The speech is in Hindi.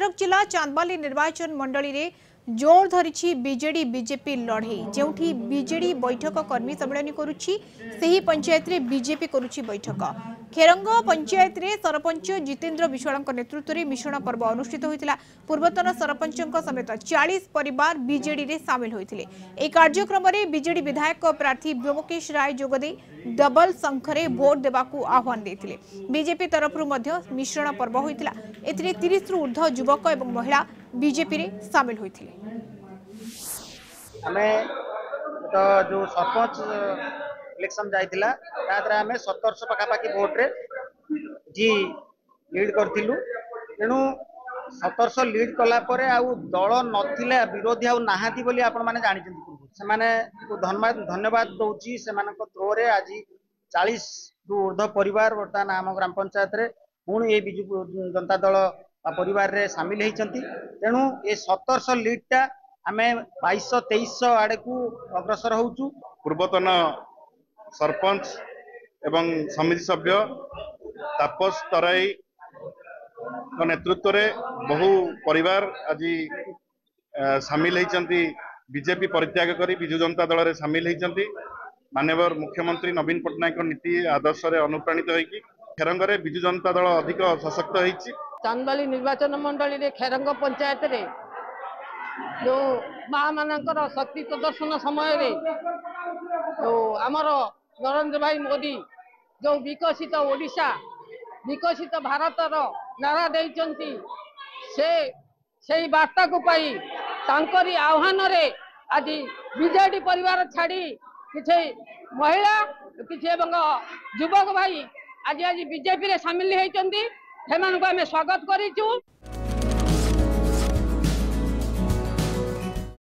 भद्रक जिला चांदबाली निर्वाचन मंडली रे जोर धरी बीजेडी बीजेपी लड़े जोठी बीजेडी बैठक कर्मी सम्मेलन करुच्ची सेही पंचायत रे बीजेपी करुच्ची बैठक खेरंग पंचायत रे सरपंच जितेंद्र विश्वाल नेतृत्व में मिश्रण पर्व अनुष्ठित होता। पूर्वतन सरपंच समेत 40 परिवार बीजेडी रे सामिल होते। एक कार्यक्रम में बीजेडी विधायक प्रार्थी व्योमकेश राय जोगदे डबल संख्य भोट देवाकू आह्वान देते। बीजेपी तरफ मिश्रण पर्व होता। 30 रु ऊर्ध्व युवक और महिला बीजेपी रे सामिल होते। तो जो सरपंच इलेक्शन जाइतिला आमे 1700 पखापाखि भोट रे जी लीड करथिलु। तेणु 1700 लीड कला परे आउ दल नथिला विरोधी आउ नाहाती बोली आपण माने जानिचंती। से माने धन्यवाद दउची से मानक थ्रो रे आज 40 रु ऊर्ध्व परिवार वर्तमान आम ग्राम पंचायत रे पुणी ए बिजु जनता दल परिवार रे शामिल होइचंती। तेणु ए 1700 लीड टा आमे 2200-2300 आड़े को अग्रसर होउचु। पूर्वतन सरपंच एवं समिति सभ्य तापस तराई नेतृत्व में बहु परिवार आज सामिल होती। बीजेपी परित्याग करी विजु जनता दल में सामिल होती। माननीय मुख्यमंत्री नवीन पट्टनायक नीति आदर्श रे अनुप्राणित होइकी खेरंग रे विजु जनता दल अधिक सशक्त होइची। चांदबाली निर्वाचन मंडली रे खेरंग पंचायत रे जो माँ मानकर शक्ति प्रदर्शन समय रे जो आमर नरेंद्र भाई मोदी जो विकसित ओडिशा विकसित भारतर नारा देइचंती से बार्ता को पाई तांकरी आह्वान रे आज बीजेडी परिवार छाड़ी किसी महिला किसी युवक भाई आज आज बीजेपी रे शामिल होइचंती। हेमान को आमे स्वागत करिचु।